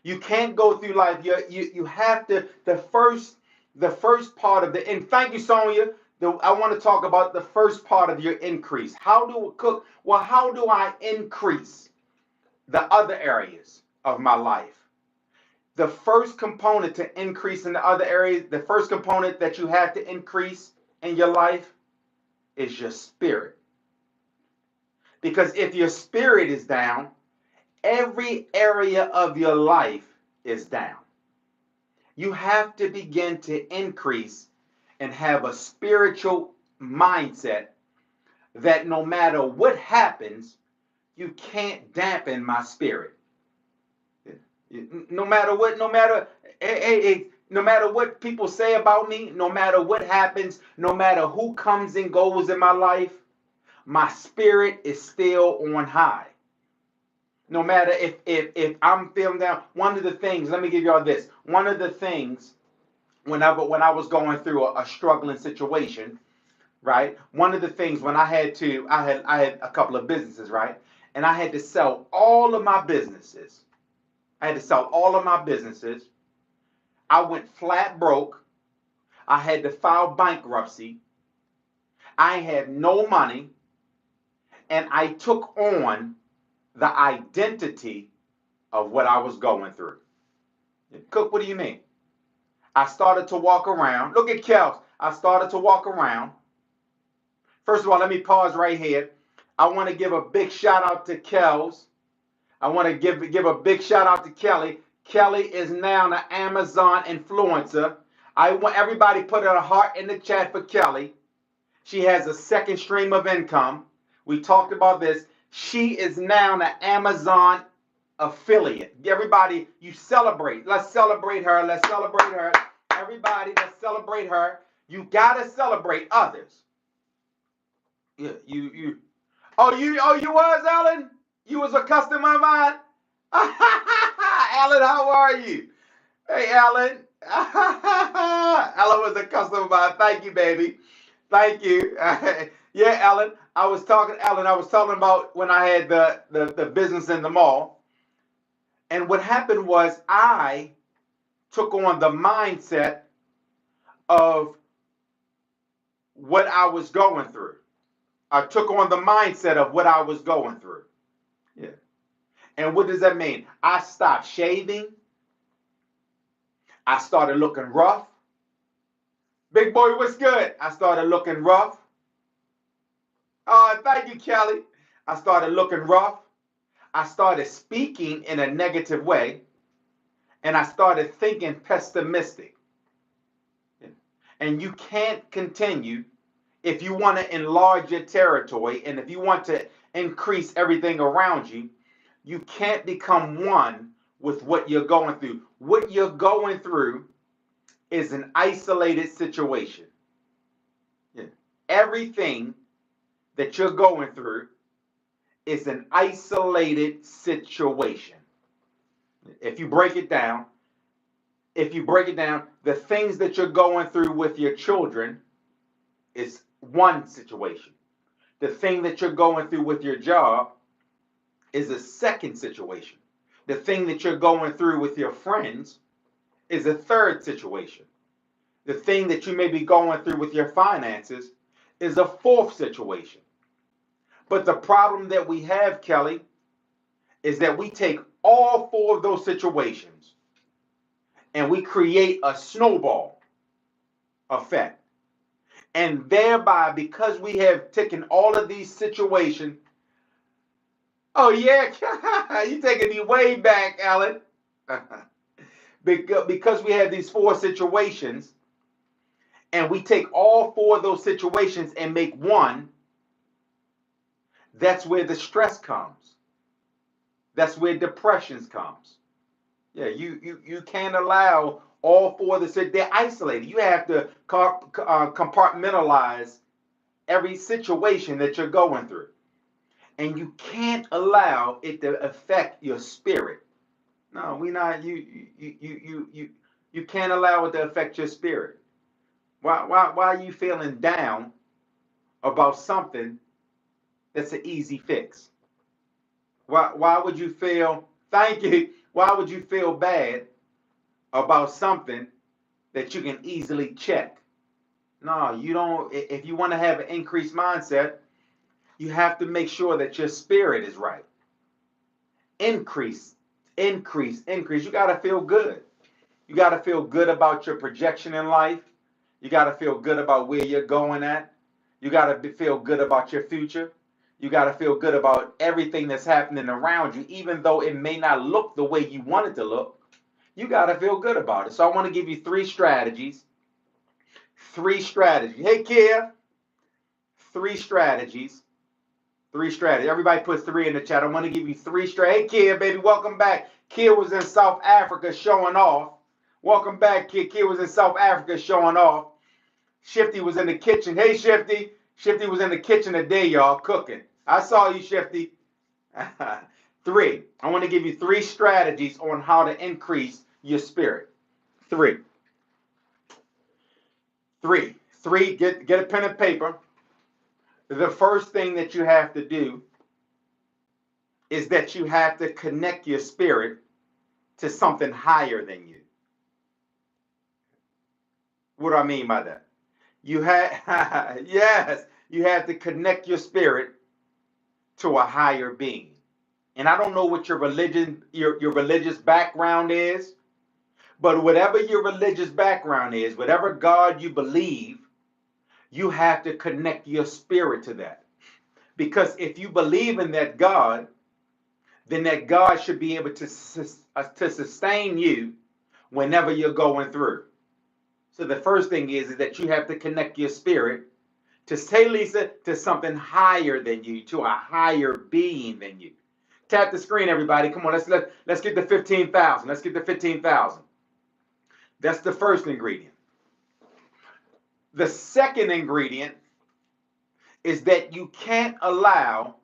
You can't go through life. You have to, the first part of the, and thank you, Sonia. I want to talk about the first part of your increase. How do cook? Well, how do I increase the other areas of my life? The first component to increase in the other areas, the first component that you have to increase in your life is your spirit. Because if your spirit is down, every area of your life is down. You have to begin to increase and have a spiritual mindset that no matter what happens, you can't dampen my spirit. No matter what, no matter what people say about me, no matter what happens, no matter who comes and goes in my life, my spirit is still on high. No matter if I'm feeling down, one of the things, let me give y'all this. One of the things when I was going through a struggling situation, right? One of the things when I had a couple of businesses, right? And I had to sell all of my businesses. I had to sell all of my businesses. I went flat broke. I had to file bankruptcy. I had no money, and I took on the identity of what I was going through. Cook, what do you mean? I started to walk around. Look at Kels. I started to walk around. First of all, let me pause right here. I want to give a big shout out to Kels. I want to give a big shout out to Kelly. Kelly is now an Amazon influencer. I want everybody put a heart in the chat for Kelly. She has a second stream of income. We talked about this. She is now an Amazon affiliate. Everybody, you celebrate. Let's celebrate her. Let's celebrate her. Everybody, let's celebrate her. You gotta celebrate others. Yeah, you. Oh, you was Ellen. You was a customer of mine. Ellen, how are you? Hey, Ellen. Ellen was a customer of mine. Thank you, baby. Thank you. Yeah, Ellen. Ellen, I was talking about when I had the business in the mall. And what happened was I took on the mindset of what I was going through. I took on the mindset of what I was going through. Yeah. And what does that mean? I stopped shaving. I started looking rough. Big boy, what's good? I started looking rough. Oh, thank you, Kelly. I started looking rough. I started speaking in a negative way. And I started thinking pessimistic. And you can't continue if you want to enlarge your territory and if you want to increase everything around you. You can't become one with what you're going through. What you're going through is an isolated situation. Yeah. Everything that you're going through is an isolated situation. If you break it down, the things that you're going through with your children is one situation. The thing that you're going through with your job is a second situation. The thing that you're going through with your friends is a third situation. The thing that you may be going through with your finances is a fourth situation. But the problem that we have, Kelly, is that we take all four of those situations and we create a snowball effect. And thereby, because we have taken all of these situations, oh yeah, you taking me way back, Alan. Because we have these four situations, and we take all four of those situations and make one, that's where the stress comes. That's where depressions comes. Yeah, you can't allow all four of the, they're isolated. You have to compartmentalize every situation that you're going through. And you can't allow it to affect your spirit. No, we not you can't allow it to affect your spirit. Why are you feeling down about something that's an easy fix? Why would you feel, thank you, Why would you feel bad about something that you can easily check? No, you don't. If you want to have an increased mindset, you have to make sure that your spirit is right. Increase, increase, increase. You got to feel good. You got to feel good about your projection in life. You got to feel good about where you're going at. You got to feel good about your future. You got to feel good about everything that's happening around you, even though it may not look the way you want it to look. You got to feel good about it. So I want to give you three strategies. Three strategies. Hey, Kia. Three strategies. Three strategies. Everybody puts three in the chat. I want to give you three strategies. Hey, Kia, baby, welcome back. Kia was in South Africa showing off. Welcome back, Kia. Kia was in South Africa showing off. Shifty was in the kitchen. Hey, Shifty. Shifty was in the kitchen today, y'all, cooking. I saw you, Shifty. Three. I want to give you three strategies on how to increase your spirit. Three. Get a pen and paper. The first thing that you have to do is that you have to connect your spirit to something higher than you. What do I mean by that? You have yes, you have to connect your spirit to a higher being. And I don't know what your religious background is, but whatever your religious background is, whatever God you believe, you have to connect your spirit to that. Because if you believe in that God, then that God should be able to sustain you whenever you're going through. So the first thing is that you have to connect your spirit to, say, Lisa, to something higher than you, to a higher being than you. Tap the screen, everybody. Come on, let's get to 15,000. Let's get to 15,000. That's the first ingredient. The second ingredient is that you can't allow.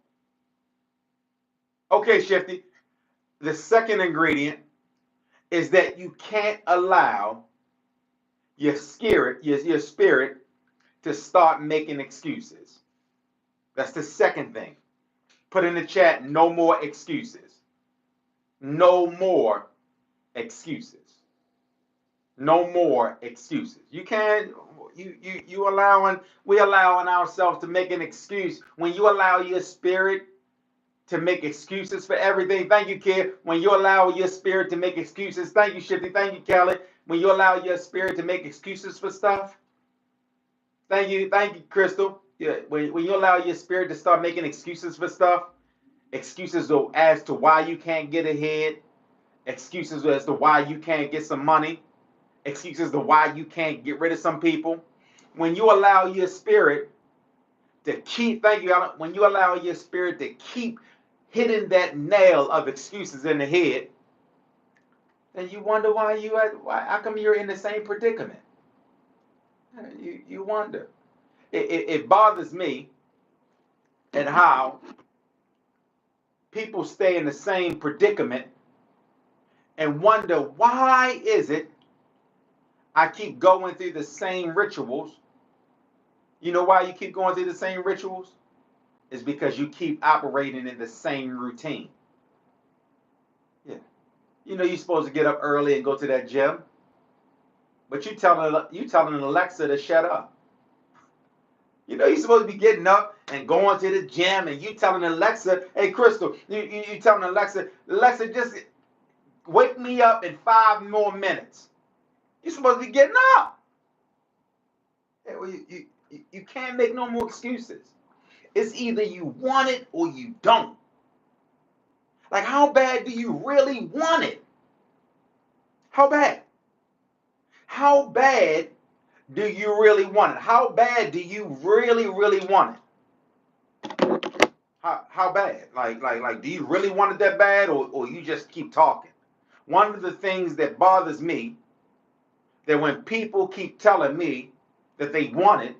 Okay, Shifty. The second ingredient is that you can't allow your spirit to start making excuses. That's the second thing. Put in the chat, no more excuses. No more excuses. No more excuses. You can't, we allowing ourselves to make an excuse. When you allow your spirit to make excuses for everything, thank you, kid. When you allow your spirit to make excuses, thank you, Shifty, thank you, Kelly. When you allow your spirit to make excuses for stuff, thank you, Crystal. Yeah, when you allow your spirit to start making excuses for stuff, excuses as to why you can't get ahead, excuses as to why you can't get some money, excuses to why you can't get rid of some people. When you allow your spirit to keep, thank you, Alan, when you allow your spirit to keep hitting that nail of excuses in the head, then you wonder why how come you're in the same predicament? You wonder. It bothers me and how people stay in the same predicament and wonder, why is it I keep going through the same rituals? You know why you keep going through the same rituals? It's because you keep operating in the same routine. Yeah. You know you're supposed to get up early and go to that gym, but you telling Alexa to shut up. You know you're supposed to be getting up and going to the gym, and you telling Alexa, hey, Crystal, you telling Alexa, just wake me up in 5 more minutes. You're supposed to be getting up. You can't make no more excuses. It's either you want it or you don't. Like, how bad do you really want it? How bad? How bad do you really want it? How bad do you really, really want it? How bad? Like, do you really want it that bad, or you just keep talking? One of the things that bothers me, that when people keep telling me that they want it,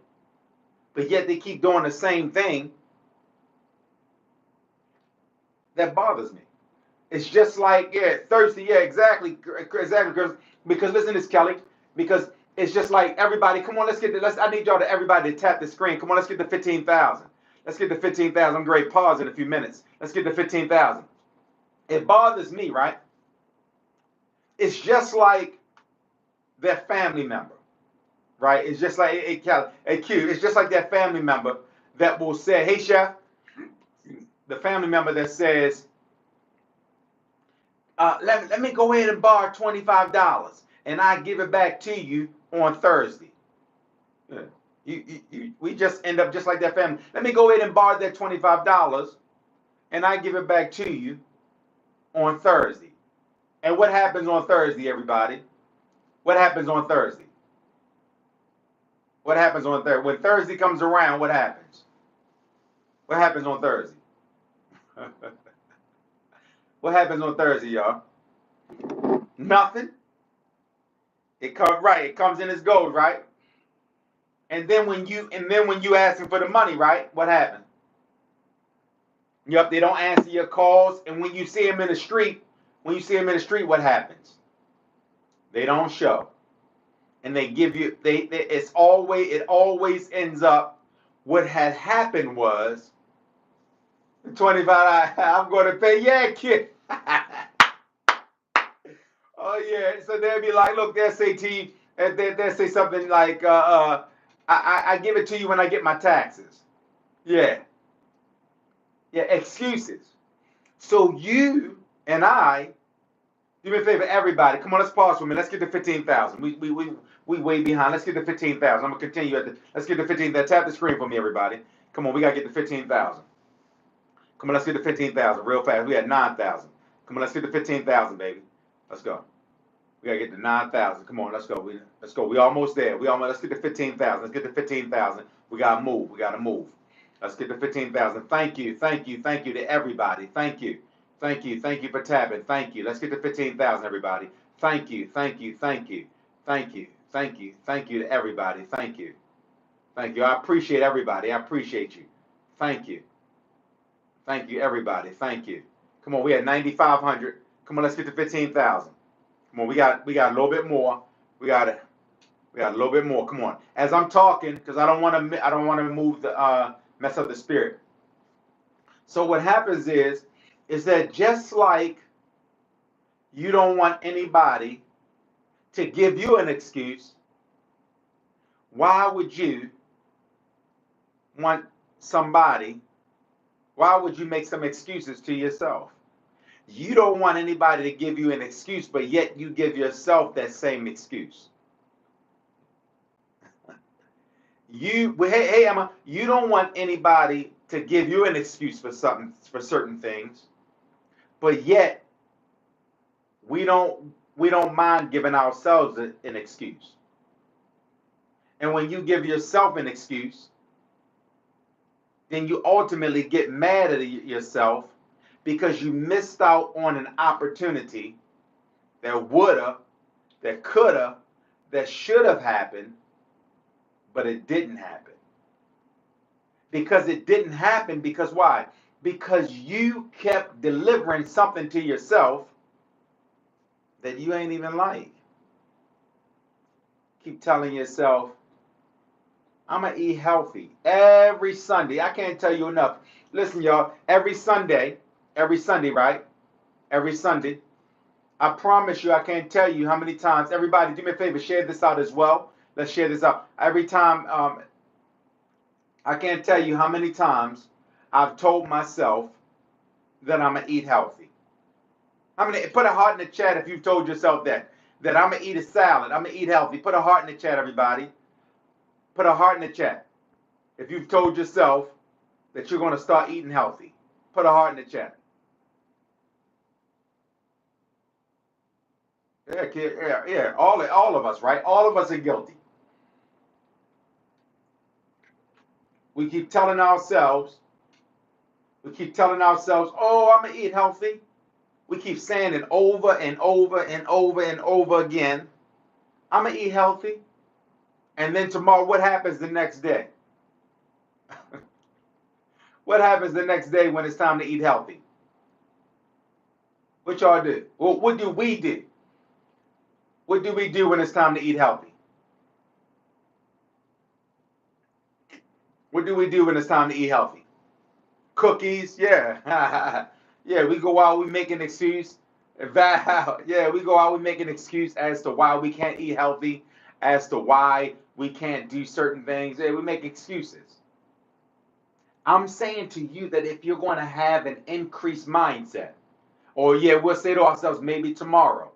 but yet they keep doing the same thing, that bothers me. It's just like, yeah, thirsty, yeah, exactly, because listen to this, Kelly, because it's just like, everybody, come on, I need y'all everybody to tap the screen. Come on, let's get to 15,000. Let's get to 15,000. I'm going to pause in a few minutes. Let's get to 15,000. It bothers me, right? It's just like their family member, right? It's just like it's just like that family member that will say, "Hey, chef," the family member that says, let me go ahead and borrow $25 and I give it back to you on Thursday. Yeah. We just end up just like that family. Let me go ahead and borrow that $25 and I give it back to you on Thursday. And what happens on Thursday, everybody? What happens on Thursday? What happens on Thursday? When Thursday comes around, what happens? What happens on Thursday? What happens on Thursday, y'all? Nothing. It comes right. It comes in as gold, right? And then when you ask them for the money, right? What happens? Yep, they don't answer your calls. And when you see them in the street, what happens? They don't show. And they give you it always ends up what had happened was 25 I'm going to pay. Yeah, kid. Oh yeah. So they'll be like, look, they'll say to you, they'll say something like, I give it to you when I get my taxes. Yeah. Yeah, excuses. So you and I, do me a favor, everybody. Come on, let's pause for a minute. Let's get to 15,000. We way behind. Let's get to 15,000. I'm gonna continue let's get to 15,000. Tap the screen for me, everybody. Come on, we gotta get to 15,000. Come on, let's get to 15,000 real fast. We had 9,000. Come on, let's get to 15,000, baby. Let's go. We gotta get to 9,000. Come on, let's go. Let's go. We almost there. Let's get to 15,000. Let's get to 15,000. We gotta move. We gotta move. Let's get to 15,000. Thank you to everybody. Thank you for tapping. Thank you. Let's get to 15,000, everybody. Thank you to everybody. Thank you. I appreciate everybody. I appreciate you. Thank you, everybody. Thank you. Come on, we had 9,500. Come on, let's get to 15,000. Come on, we got a little bit more. We got a little bit more. Come on. As I'm talking, because I don't want to move the mess up the spirit. So what happens is that just like you don't want anybody to give you an excuse, why would you want somebody? Why would you make some excuses to yourself? You don't want anybody to give you an excuse, but yet you give yourself that same excuse. Hey Emma, you don't want anybody to give you an excuse for certain things, but yet we don't mind giving ourselves an excuse. And when you give yourself an excuse, then you ultimately get mad at yourself because you missed out on an opportunity that woulda, that coulda, that should have happened, but it didn't happen. Because it didn't happen because why? Because you kept delivering something to yourself that you ain't even like. Keep telling yourself, I'm going to eat healthy every Sunday. I can't tell you enough. Listen, y'all, every Sunday, right? Every Sunday, I promise you, I can't tell you how many times. Everybody, do me a favor, share this out as well. Let's share this out. Every time, I can't tell you how many times I've told myself that I'm going to eat healthy. Put a heart in the chat if you've told yourself that I'm going to eat a salad. I'm going to eat healthy. Put a heart in the chat, everybody. Put a heart in the chat if you've told yourself that you're going to start eating healthy. Put a heart in the chat. Yeah, kid. Yeah. All of us, right? All of us are guilty. We keep telling ourselves, oh, I'm going to eat healthy. We keep saying it over and over and over and over again. I'm going to eat healthy. And then tomorrow, what happens the next day? What happens the next day when it's time to eat healthy? What y'all do? Well, what do we do? What do we do when it's time to eat healthy? What do we do when it's time to eat healthy? Cookies, yeah. Yeah, we go out, we make an excuse. Val, yeah, we go out, we make an excuse as to why we can't eat healthy, as to why we can't do certain things. Yeah, we make excuses. I'm saying to you that if you're going to have an increased mindset, or yeah, we'll say to ourselves maybe tomorrow.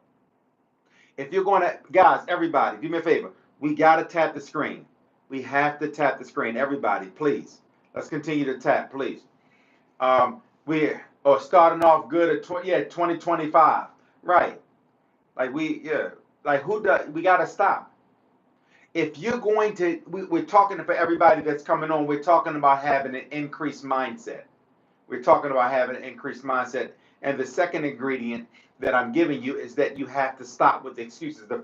If you're going to, guys, everybody, do me a favor. We got to tap the screen. We have to tap the screen. Everybody, please. Let's continue to tap, please. We are starting off good at 2025. Right. Like like who does, we got to stop. If you're going to, we're talking for everybody that's coming on, we're talking about having an increased mindset. We're talking about having an increased mindset. And the second ingredient that I'm giving you is that you have to stop with excuses. The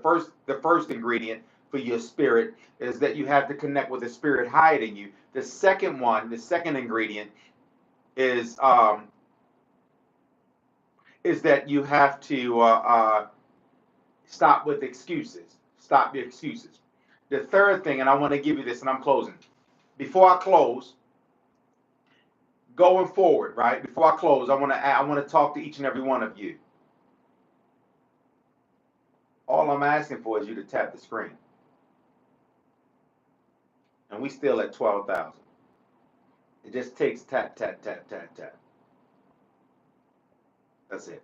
first ingredient for your spirit is that you have to connect with the spirit higher than you. The second one, the second ingredient is that you have to stop with excuses. Stop your excuses. The third thing, and I want to give you this, and I'm closing. Before I close, going forward, right? Before I close, I want to talk to each and every one of you. All I'm asking for is you to tap the screen, and we still at 12,000. It just takes tap, tap, tap, tap, tap. That's it.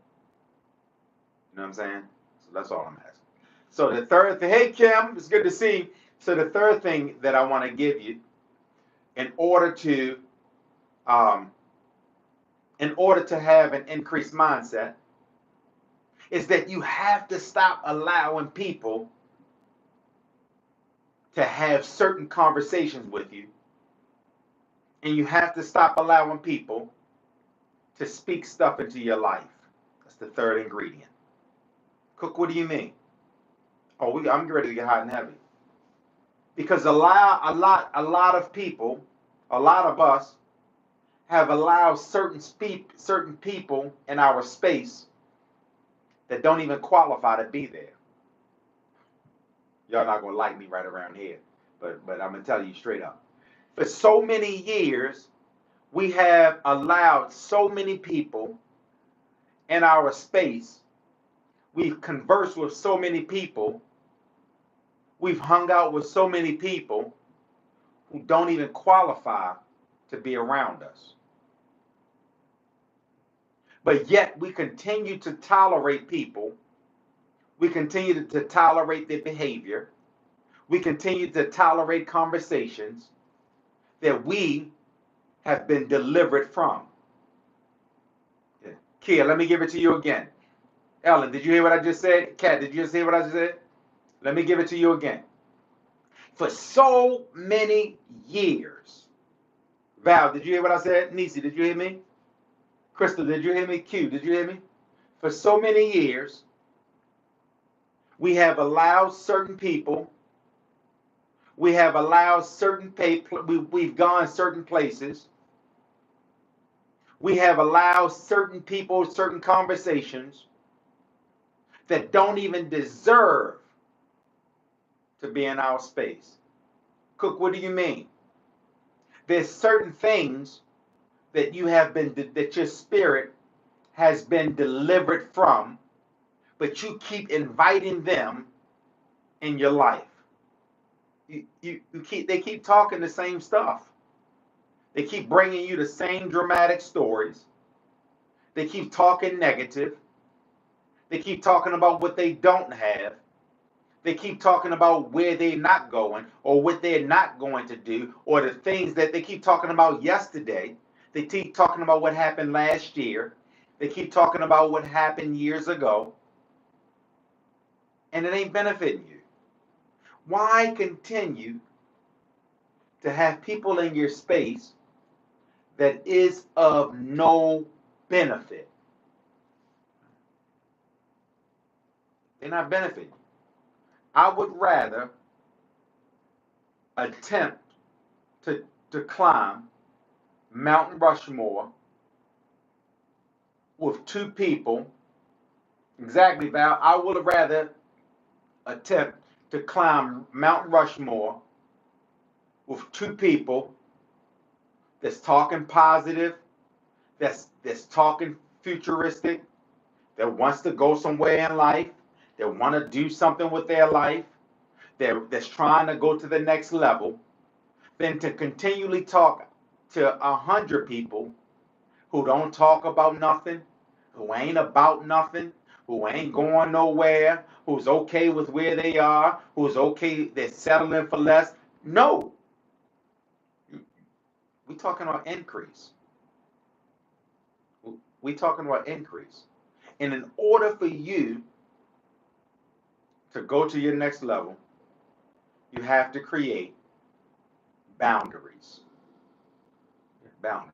You know what I'm saying? So that's all I'm asking. So the third thing, hey Kim, it's good to see you. So the third thing that I want to give you, in order to um, have an increased mindset, is that you have to stop allowing people to have certain conversations with you, and you have to stop allowing people to speak stuff into your life. That's the third ingredient. Cook, what do you mean? Oh, I'm ready to get hot and heavy. Because a lot of people, a lot of us have allowed certain people in our space that don't even qualify to be there. Y'all not gonna like me right around here, but I'm gonna tell you straight up. For so many years, we have allowed so many people in our space. We've conversed with so many people. We've hung out with so many people who don't even qualify to be around us. But yet we continue to tolerate people. We continue to tolerate their behavior. We continue to tolerate conversations that we have been delivered from. Yeah. Kia, let me give it to you again. Ellen, did you hear what I just said? Kat, did you just hear what I just said? Let me give it to you again. For so many years. Val, did you hear what I said? Nisi, did you hear me? Crystal, did you hear me? Q, did you hear me? For so many years, we have allowed certain people, we have allowed certain we've gone certain places, we have allowed certain people, certain conversations that don't even deserve to be in our space. Cook, what do you mean? There's certain things that that your spirit has been delivered from, but you keep inviting them in your life. They keep talking the same stuff. They keep bringing you the same dramatic stories. They keep talking negative. They keep talking about what they don't have. They keep talking about where they're not going or what they're not going to do or the things that they keep talking about yesterday. They keep talking about what happened last year. They keep talking about what happened years ago. And it ain't benefiting you. Why continue to have people in your space that is of no benefit? They're not benefiting. I would rather attempt to climb Mount Rushmore with two people. Exactly, Val. I would rather attempt to climb Mount Rushmore with two people that's talking positive, that's talking futuristic, that wants to go somewhere in life, that want to do something with their life, that's trying to go to the next level, than to continually talk to 100 people who don't talk about nothing, who ain't about nothing, who ain't going nowhere, who's okay with where they are, who's okay, they're settling for less. No, we talking about increase. We talking about increase. And in order for you to go to your next level, you have to create boundaries. Boundaries.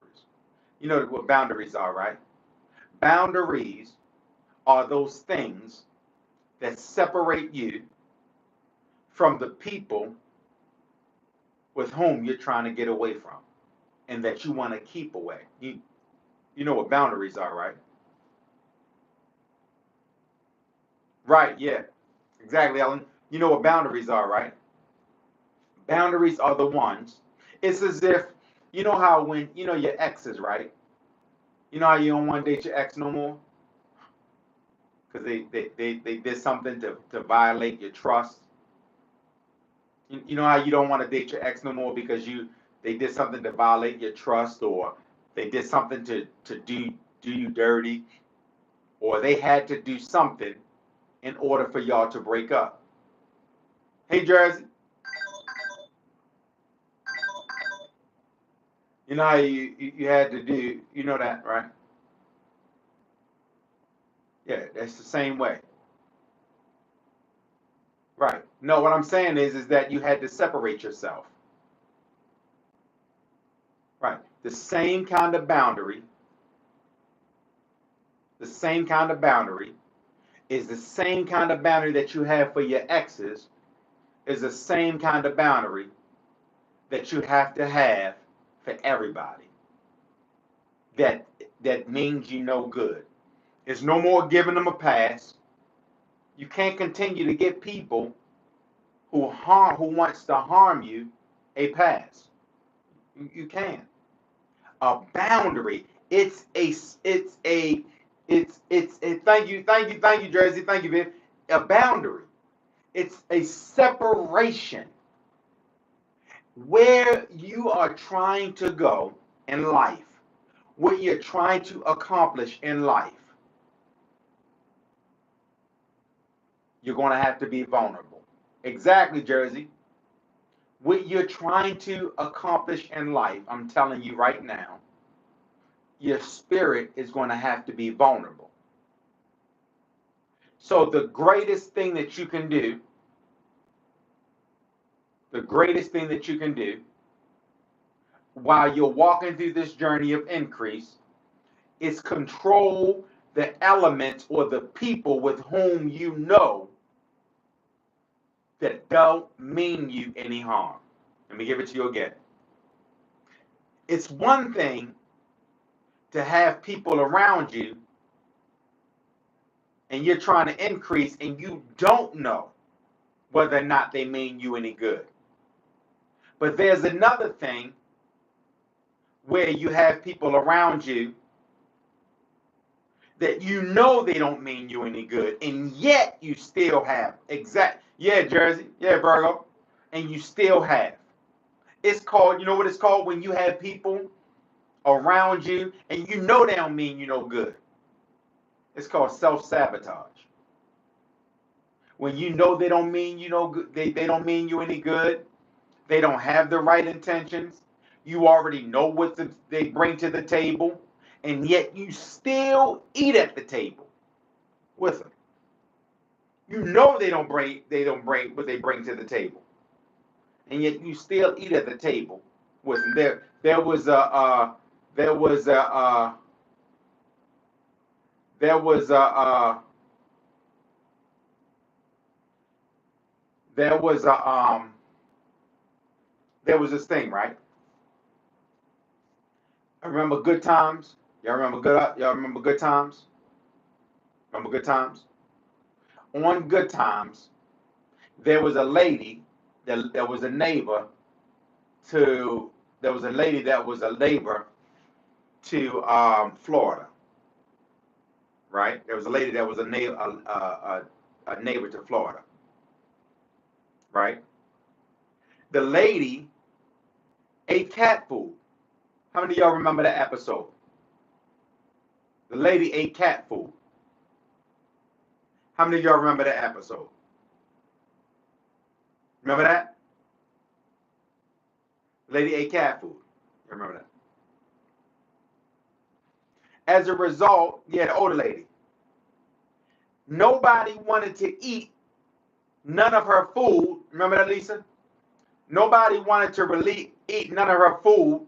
You know what boundaries are, right? Boundaries are those things that separate you from the people with whom you're trying to get away from and that you want to keep away. You know what boundaries are, right? Right, yeah. Exactly, Ellen. You know what boundaries are, right? Boundaries are the ones. It's as if, you know how when, you know your exes, right? You know how you don't want to date your ex no more? Because they did something to violate your trust. You know how you don't want to date your ex no more because they did something to violate your trust, or they did something to do you dirty, or they had to do something in order for y'all to break up. Hey Jersey, you know how you had to do, you know that, right? Yeah, that's the same way. Right. No, what I'm saying is that you had to separate yourself. Right. The same kind of boundary is the same kind of boundary that you have for your exes, is the same kind of boundary that you have to have for everybody. That that means you no good. It's no more giving them a pass. You can't continue to give people who wants to harm you a pass. You can't. A boundary. It's a thank you Jersey, thank you Viv. A boundary. It's a separation where you are trying to go in life, what you're trying to accomplish in life. You're going to have to be vulnerable. Exactly, Jersey. What you're trying to accomplish in life, I'm telling you right now, your spirit is going to have to be vulnerable. So the greatest thing that you can do, the greatest thing that you can do while you're walking through this journey of increase is control the elements or the people with whom you know that don't mean you any harm. Let me give it to you again. It's one thing to have people around you and you're trying to increase and you don't know whether or not they mean you any good. But there's another thing where you have people around you that you know they don't mean you any good, and yet you still have. Yeah, Jersey, yeah, Virgo, and you still have. It's called, you know what it's called when you have people around you and you know they don't mean you no good. It's called self-sabotage. When you know they don't mean you no good, they don't mean you any good, they don't have the right intentions, you already know what they bring to the table, and yet you still eat at the table with them. You know they don't bring what they bring to the table, and yet you still eat at the table with them. There was a there was a there was a there was a there was this thing, right? I remember good times. Y'all remember good times? Remember good times? On good times, there was a lady that was a neighbor to there was a lady that was a neighbor to Florida. right? There was a lady that was a neighbor to Florida, right? The lady ate cat food. How many of y'all remember that episode? The lady ate cat food. How many of y'all remember that episode? Remember that? The lady ate cat food. You remember that? As a result, yeah, the older lady. Nobody wanted to eat none of her food. Remember that, Lisa? Nobody wanted to really eat none of her food.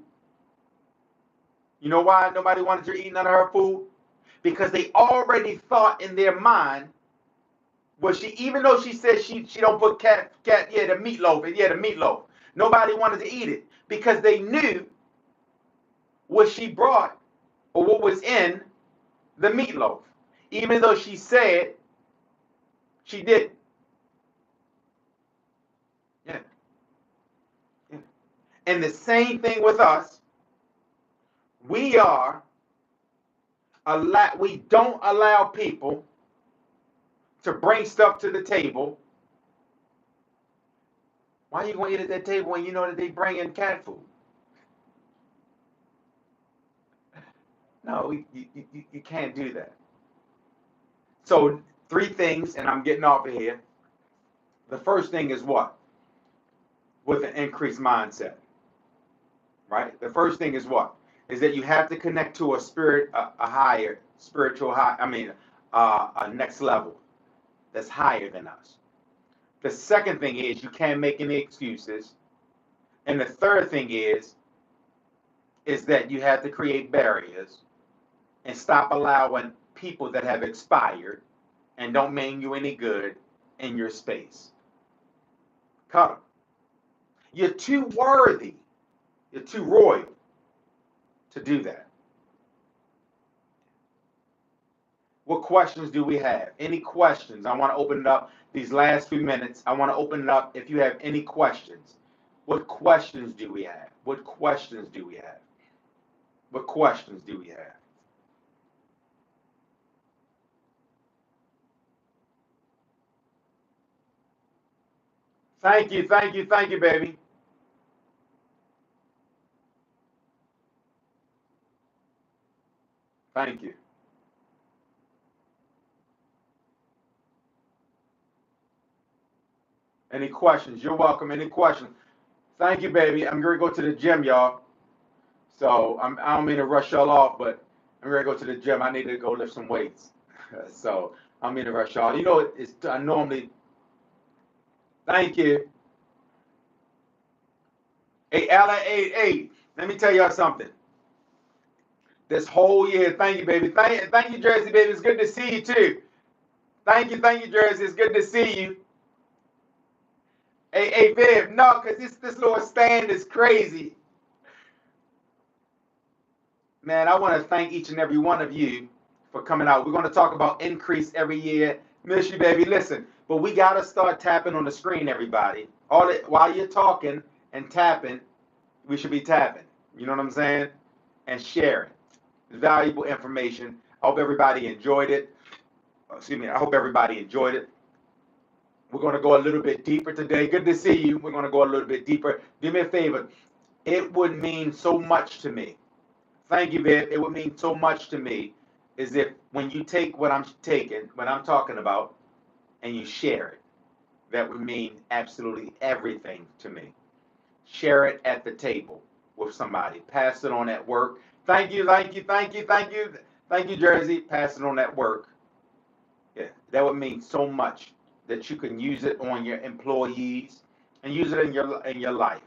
You know why nobody wanted to eat none of her food? Because they already thought in their mind, well, even though she said she don't put the meatloaf. Nobody wanted to eat it because they knew what she brought or what was in the meatloaf. Even though she said she didn't. Yeah. Yeah. And the same thing with us. We don't allow people to bring stuff to the table. Why are you going to eat at that table when you know that they bring in cat food? No, you can't do that. So 3 things, and I'm getting off of here. The first thing is what? With an increased mindset, right? The first thing is what? Is that you have to connect to a spirit, a higher spiritual high. A next level that's higher than us. The second thing is you can't make any excuses, and the third thing is that you have to create barriers and stop allowing people that have expired and don't mean you any good in your space. Cut them. You're too worthy. You're too royal to do that. What questions do we have? Any questions? I want to open it up these last few minutes. I want to open it up if you have any questions. What questions do we have? What questions do we have? What questions do we have? Thank you, thank you, thank you, baby. Thank you. Any questions? You're welcome. Any questions? Thank you, baby. I'm going to go to the gym, y'all. So I don't mean to rush y'all off, but I'm going to go to the gym. I need to go lift some weights. So I don't mean to rush y'all. You know, I normally, thank you. Hey, Ella, hey, let me tell y'all something. This whole year, thank you, baby. Thank you, Jersey, baby. It's good to see you, too. Thank you, Jersey. It's good to see you. Hey, Viv, no, because this little stand is crazy. Man, I want to thank each and every one of you for coming out. We're going to talk about increase every year. Miss you, baby. Listen, but we got to start tapping on the screen, everybody. While you're talking and tapping, we should be tapping. You know what I'm saying? And sharing valuable information. I hope everybody enjoyed it. Excuse me. I hope everybody enjoyed it. We're going to go a little bit deeper today. Good to see you. We're going to go a little bit deeper. Do me a favor. It would mean so much to me. Thank you, Viv. It would mean so much to me is if when you take what I'm talking about, and you share it. That would mean absolutely everything to me. Share it at the table with somebody. Pass it on at work. Thank you, thank you, thank you, thank you. Thank you, Jersey. Pass it on at work. Yeah, that would mean so much that you can use it on your employees and use it in your life.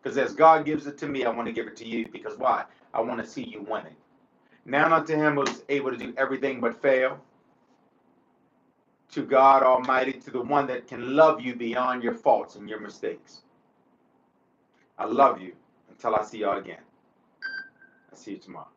Because as God gives it to me, I want to give it to you. Because why? I want to see you winning. Now unto him who is able to do everything but fail, to God Almighty, to the one that can love you beyond your faults and your mistakes. I love you until I see y'all again. I'll see you tomorrow.